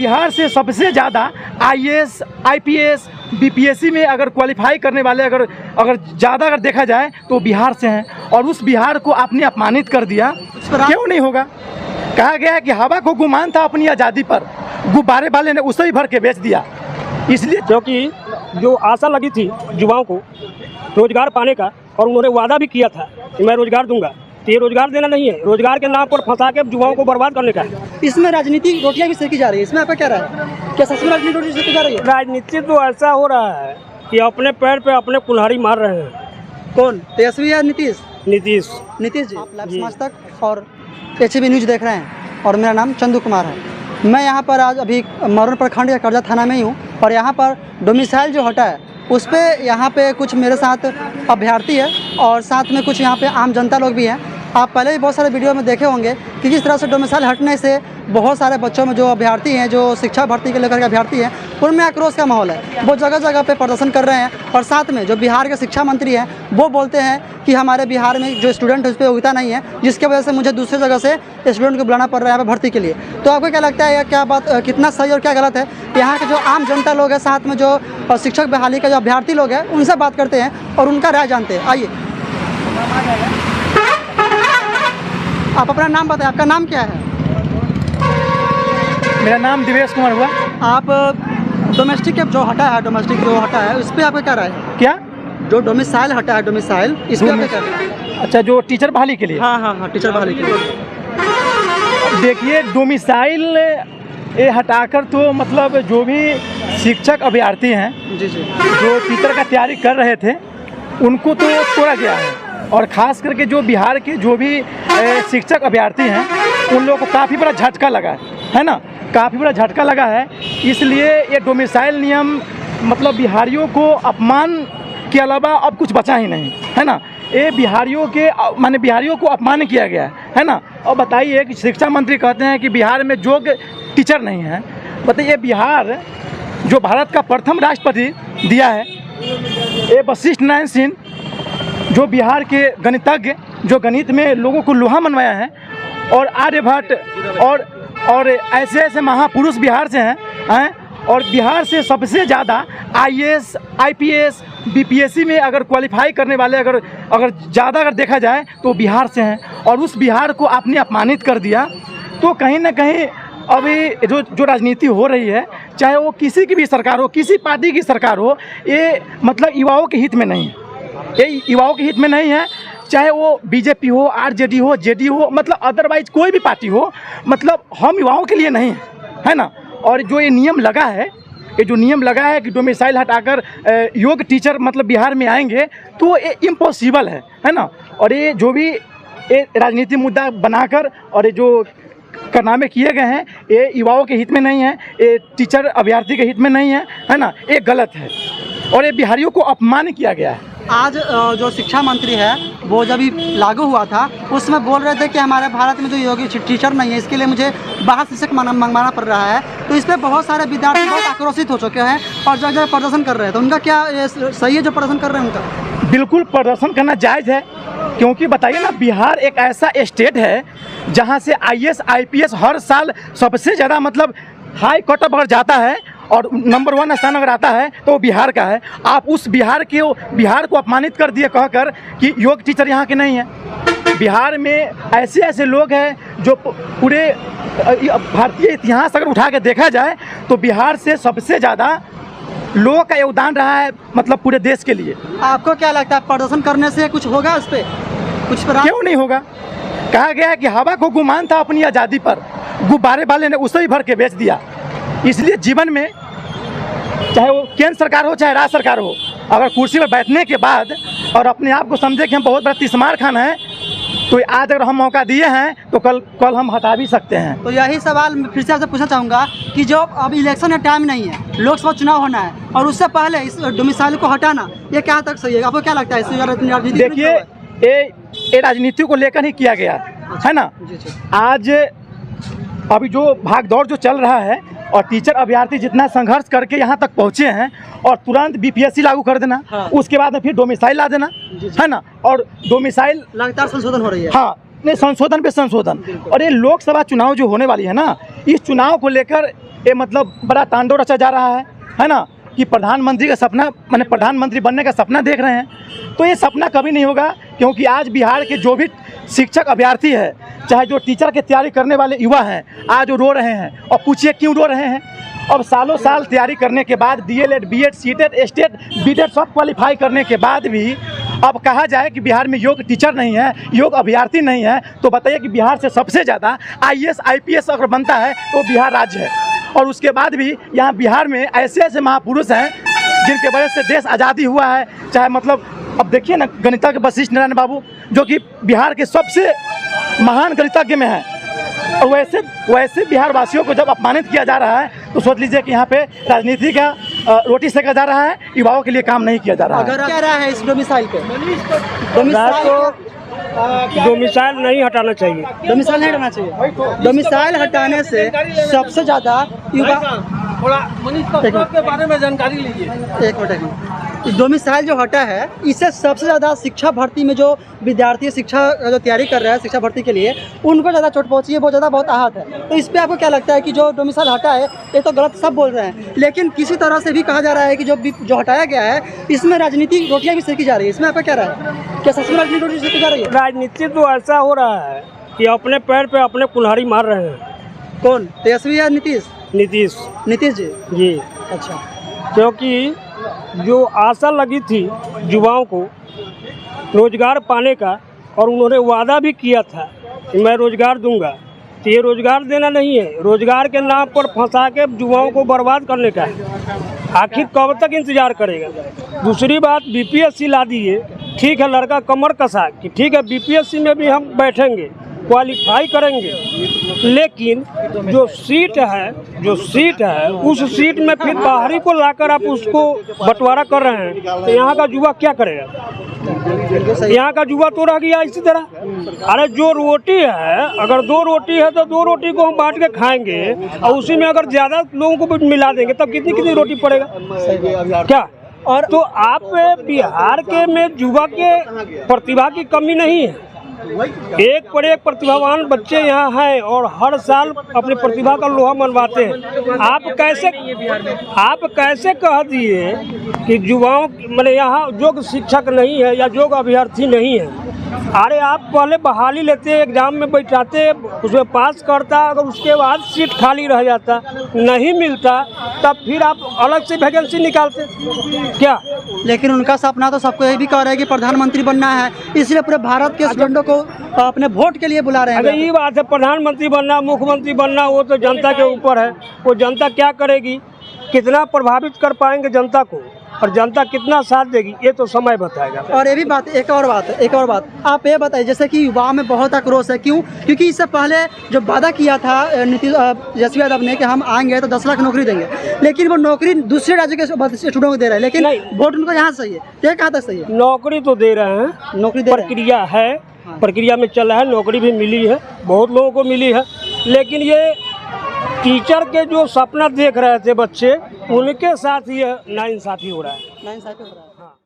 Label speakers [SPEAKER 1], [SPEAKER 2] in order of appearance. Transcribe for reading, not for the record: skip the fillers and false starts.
[SPEAKER 1] बिहार से सबसे ज़्यादा आईएएस, आईपीएस, बीपीएससी में अगर क्वालिफाई करने वाले अगर ज़्यादा अगर देखा जाए तो बिहार से हैं। और उस बिहार को आपने अपमानित कर दिया, क्यों नहीं होगा। कहा गया है कि हवा को गुमान था अपनी आज़ादी पर, गुब्बारे वाले ने उसे ही भर के बेच दिया। इसलिए
[SPEAKER 2] क्योंकि जो आशा लगी थी युवाओं को रोजगार पाने का, और उन्होंने वादा भी किया था कि मैं रोजगार दूंगा, तो ये रोजगार देना नहीं है, रोजगार के नाम पर फंसा के युवाओं को बर्बाद करने का है।
[SPEAKER 3] इसमें राजनीति रोटियां भी सेकी जा रही है, इसमें आपका क्या राय है? क्या सच में राजनीति रोटी सेकी जा रही है?
[SPEAKER 2] राजनीति तो ऐसा हो रहा है कि अपने पैर पे अपने कुल्हाड़ी मार रहे हैं।
[SPEAKER 3] कौन, तेजस्वी या नीतीश?
[SPEAKER 2] नीतीश
[SPEAKER 3] जी। आप लाइव समाज तक और HAB न्यूज देख रहे हैं और मेरा नाम चंदू कुमार है। मैं यहाँ पर आज अभी मरून प्रखंड या करजा थाना में ही हूँ और यहाँ पर डोमिसाइल जो हटा है उस पर यहाँ पे कुछ मेरे साथ अभ्यर्थी है और साथ में कुछ यहाँ पे आम जनता लोग भी हैं। आप पहले भी बहुत सारे वीडियो में देखे होंगे कि किस तरह से डोमिसाइल हटने से बहुत सारे बच्चों में जो अभ्यर्थी हैं, जो शिक्षा भर्ती के लेकर के अभ्यर्थी हैं, उनमें आक्रोश का माहौल है। वो जगह जगह पे प्रदर्शन कर रहे हैं और साथ में जो बिहार के शिक्षा मंत्री हैं वो बोलते हैं कि हमारे बिहार में जो स्टूडेंट है उस पर योग्यता नहीं है, जिसकी वजह से मुझे दूसरी जगह से स्टूडेंट को बुलाना पड़ रहा है यहाँ पर भर्ती के लिए। तो आपको क्या लगता है यह क्या बात कितना सही और क्या गलत है? यहाँ के जो आम जनता लोग हैं, साथ में जो शिक्षक बहाली का जो अभ्यर्थी लोग हैं, उनसे बात करते हैं और उनका राय जानते हैं। आइए, आप अपना नाम बताएं, आपका नाम क्या है?
[SPEAKER 1] मेरा नाम दिवेश कुमार हुआ।
[SPEAKER 3] आप डोमेस्टिक जो हटा है उस पर आपका क्या राय है?
[SPEAKER 1] क्या
[SPEAKER 3] जो डोमिसाइल हटा है, डोमिसाइल, इस पर आपका क्या राय है?
[SPEAKER 1] अच्छा, जो टीचर बहाली के लिए?
[SPEAKER 3] हाँ, टीचर बहाली के लिए।
[SPEAKER 1] देखिए, डोमिसाइल ये हटाकर तो मतलब जो भी शिक्षक अभ्यर्थी हैं
[SPEAKER 3] जी,
[SPEAKER 1] जो टीचर का तैयारी कर रहे थे उनको तो तोड़ा गया है। और ख़ास करके जो बिहार के जो भी शिक्षक अभ्यर्थी हैं उन लोगों को काफ़ी बड़ा झटका लगा है ना, काफ़ी बड़ा झटका लगा है। इसलिए ये डोमिसाइल नियम मतलब बिहारियों को अपमान के अलावा अब कुछ बचा ही नहीं है ना। ये बिहारियों को अपमान किया गया है ना। और बताइए कि शिक्षा मंत्री कहते हैं कि बिहार में योग्य टीचर नहीं है। बताइए, बिहार जो भारत का प्रथम राष्ट्रपति दिया है, ये वशिष्ठ नारायण सिंह, जो बिहार के गणितज्ञ, जो गणित में लोगों को लोहा मनवाया है, और आर्यभट्ट और ऐसे महापुरुष बिहार से हैं। और बिहार से सबसे ज़्यादा आईएएस, आईपीएस, बीपीएससी में अगर क्वालिफाई करने वाले अगर ज़्यादा अगर देखा जाए तो बिहार से हैं। और उस बिहार को आपने अपमानित कर दिया। तो कहीं ना कहीं अभी जो राजनीति हो रही है, चाहे वो किसी की भी सरकार हो, किसी पार्टी की सरकार हो, ये मतलब युवाओं के हित में नहीं है। ये युवाओं के हित में नहीं है, चाहे वो बीजेपी हो, आरजेडी हो, जेडीयू हो, मतलब अदरवाइज कोई भी पार्टी हो, मतलब हम युवाओं के लिए नहीं है ना। और जो ये नियम लगा है कि डोमिसाइल हटाकर योग्य टीचर मतलब बिहार में आएंगे, तो ये इम्पॉसिबल है ना। और ये जो भी ये राजनीति मुद्दा बनाकर और ये जो कारनामे किए गए हैं, ये युवाओं के हित में नहीं है, ये टीचर अभ्यर्थी के हित में नहीं है ना। ये गलत है और ये बिहारियों को अपमान किया गया है।
[SPEAKER 3] आज जो शिक्षा मंत्री है वो जब लागू हुआ था उसमें बोल रहे थे कि हमारे भारत में जो योग्य टीचर नहीं है, इसके लिए मुझे बाहर शिक्षक मंगवाना पड़ रहा है। तो इस पर बहुत सारे विद्यार्थी बहुत आक्रोशित हो चुके हैं और जगह जगह प्रदर्शन कर रहे हैं। तो उनका क्या ये सही है जो प्रदर्शन कर रहे हैं? उनका
[SPEAKER 1] बिल्कुल प्रदर्शन करना जायज़ है, क्योंकि बताइए ना, बिहार एक ऐसा स्टेट है जहाँ से आईएएस, आईपीएस हर साल सबसे ज़्यादा मतलब हाई कट ऑफ अगर जाता है और नंबर 1 स्थान अगर आता है तो बिहार का है। आप उस बिहार को अपमानित कर दिए कहकर कि योग्य टीचर यहाँ के नहीं हैं। बिहार में ऐसे लोग हैं जो पूरे भारतीय इतिहास अगर उठा के देखा जाए तो बिहार से सबसे ज़्यादा लोगों का योगदान रहा है, मतलब पूरे देश के लिए।
[SPEAKER 3] आपको क्या लगता है प्रदर्शन करने से कुछ होगा? उस पर कुछ
[SPEAKER 1] क्यों नहीं होगा। कहा गया है कि हवा को गुमान था अपनी आज़ादी पर, गुब्बारे वाले ने उसे ही भर के बेच दिया। इसलिए जीवन में चाहे वो केंद्र सरकार हो चाहे राज्य सरकार हो, अगर कुर्सी पर बैठने के बाद और अपने आप को समझे कि हम बहुत बड़ा तिस्मार खान हैं, तो आज अगर हम मौका दिए हैं तो कल हम हटा भी सकते हैं।
[SPEAKER 3] तो यही सवाल फिर से आपसे पूछना चाहूँगा कि जो अब इलेक्शन का टाइम नहीं है, लोकसभा चुनाव होना है और उससे पहले इस डोमिसाइल को हटाना, ये क्या तक सही है? आपको क्या लगता है?
[SPEAKER 1] देखिए, ये राजनीति को लेकर ही किया गया है ना। आज अभी जो भागदौड़ जो चल रहा है और टीचर अभ्यर्थी जितना संघर्ष करके यहाँ तक पहुँचे हैं और तुरंत बीपीएससी लागू कर देना, उसके बाद में फिर डोमिसाइल ला देना है ना। और डोमिसाइल
[SPEAKER 3] लगातार संशोधन हो रही है।
[SPEAKER 1] हाँ, नहीं, संशोधन पे संशोधन। और ये लोकसभा चुनाव जो होने वाली है ना, इस चुनाव को लेकर ये मतलब बड़ा तांडव रचा जा रहा है ना, कि प्रधानमंत्री का सपना माने प्रधानमंत्री बनने का सपना देख रहे हैं। तो ये सपना कभी नहीं होगा, क्योंकि आज बिहार के जो भी शिक्षक अभ्यर्थी है, चाहे जो टीचर की तैयारी करने वाले युवा हैं, आज वो रो रहे हैं। और पूछिए क्यों रो रहे हैं। अब सालों साल तैयारी करने के बाद DLED, BEd, CTET, state, BTET सब क्वालिफाई करने के बाद भी अब कहा जाए कि बिहार में योग्य टीचर नहीं है, योग्य अभ्यर्थी नहीं है, तो बताइए कि बिहार से सबसे ज़्यादा IAS, IPS अगर बनता है तो बिहार राज्य है। और उसके बाद भी यहाँ बिहार में ऐसे ऐसे महापुरुष हैं जिनके वजह से देश आज़ादी हुआ है। चाहे मतलब अब देखिए ना, गणितज्ञ वशिष्ठ नारायण बाबू जो कि बिहार के सबसे महान गणितज्ञ में हैं, और वैसे बिहार वासियों को जब अपमानित किया जा रहा है तो सोच लीजिए कि यहाँ पे राजनीति का रोटी सेका जा रहा है, युवाओं के लिए काम नहीं किया जा रहा है।
[SPEAKER 3] अगर क्या रहा है इस डोमिसाइल पे?
[SPEAKER 2] डोमिसाइल नहीं हटाना चाहिए।
[SPEAKER 3] डोमिसाइल नहीं हटाना चाहिए। डोमिसाइल हटाने से सबसे ज़्यादा युवा
[SPEAKER 4] के बारे में जानकारी लीजिए।
[SPEAKER 3] एक मिनट, डोमिसाइल जो हटा है इससे सबसे ज़्यादा शिक्षा भर्ती में जो विद्यार्थी शिक्षा जो तैयारी कर रहे हैं शिक्षा भर्ती के लिए, उनको ज़्यादा चोट पहुंची है, बहुत ज़्यादा बहुत आहत है। तो इस पर आपको क्या लगता है कि जो डोमिसाइल हटा है, ये तो गलत सब बोल रहे हैं, लेकिन किसी तरह से भी कहा जा रहा है कि जो हटाया गया है इसमें राजनीतिक रोटियाँ भी सेकी जा रही है। इसमें आपका क्या राय है? क्या सच में राजनीतिक रोटी सेकी जा रही है?
[SPEAKER 2] राजनीति तो ऐसा हो रहा है कि अपने पैर पे अपने कुल्हाड़ी मार रहे हैं।
[SPEAKER 3] कौन, तेजस्वी या नीतीश?
[SPEAKER 2] नीतीश जी।
[SPEAKER 3] अच्छा,
[SPEAKER 2] क्योंकि जो आशा लगी थी युवाओं को रोजगार पाने का, और उन्होंने वादा भी किया था कि मैं रोजगार दूंगा, तो ये रोजगार देना नहीं है, रोजगार के नाम पर फंसा के युवाओं को बर्बाद करने का है। आखिर कब तक इंतजार करेगा? दूसरी बात, BPSC ला दिए, ठीक है, लड़का कमर कसा कि ठीक है BPSC में भी हम बैठेंगे, क्वालिफाई करेंगे, लेकिन जो सीट है उस सीट में फिर बाहरी को लाकर आप उसको बंटवारा कर रहे हैं, तो यहाँ का युवा क्या करेगा? यहाँ का युवा तो रह गया इसी तरह। अरे जो रोटी है, अगर 2 रोटी है तो 2 रोटी को हम बांट के खाएंगे, और उसी में अगर ज़्यादा लोगों को मिला देंगे तब कितनी रोटी पड़ेगा क्या? और तो आप बिहार के में युवा के प्रतिभा की कमी नहीं है, एक पर एक प्रतिभावान बच्चे यहाँ हैं और हर साल अपनी प्रतिभा का लोहा मनवाते हैं। आप कैसे कह दिए कि युवाओं मतलब यहाँ योग्य शिक्षक नहीं है या योग्य अभ्यर्थी नहीं है? अरे आप पहले बहाली लेते, एग्जाम में बैठाते, उसमें पास करता, अगर उसके बाद सीट खाली रह जाता, नहीं मिलता, तब फिर आप अलग से वैकेंसी निकालते क्या?
[SPEAKER 3] लेकिन उनका सपना तो सबको यही भी कह रहे हैं कि प्रधानमंत्री बनना है, इसलिए पूरे भारत के स्टूडेंटों को अपने वोट के लिए बुला रहे हैं।
[SPEAKER 2] अगर ये बात है प्रधानमंत्री बनना, मुख्यमंत्री बनना, वो तो जनता के ऊपर है। वो जनता क्या करेगी, कितना प्रभावित कर पाएंगे जनता को, और जनता कितना साथ देगी, ये तो समय बताएगा।
[SPEAKER 3] और ये भी बात, एक और बात आप ये बताइए, जैसे कि युवाओं में बहुत आक्रोश है, क्यों? क्योंकि इससे पहले जो वादा किया था तेजस्वी यादव ने कि हम आएंगे तो 10 लाख नौकरी देंगे, लेकिन वो नौकरी दूसरे राज्य के स्टूडेंटों को दे रहे हैं, लेकिन वोट उनको यहाँ सही है। ये कहाँ तक सही है?
[SPEAKER 2] नौकरी तो दे रहे हैं,
[SPEAKER 3] नौकरी दे
[SPEAKER 2] प्रक्रिया है, प्रक्रिया में चल रहा है, नौकरी भी मिली है, बहुत लोगों को मिली है, लेकिन ये टीचर के जो सपना देख रहे थे बच्चे, उनके साथ ये नाइंसाफ़ी हो रहा है।
[SPEAKER 3] नाइंसाफ़ी हो रहा है।
[SPEAKER 2] हाँ।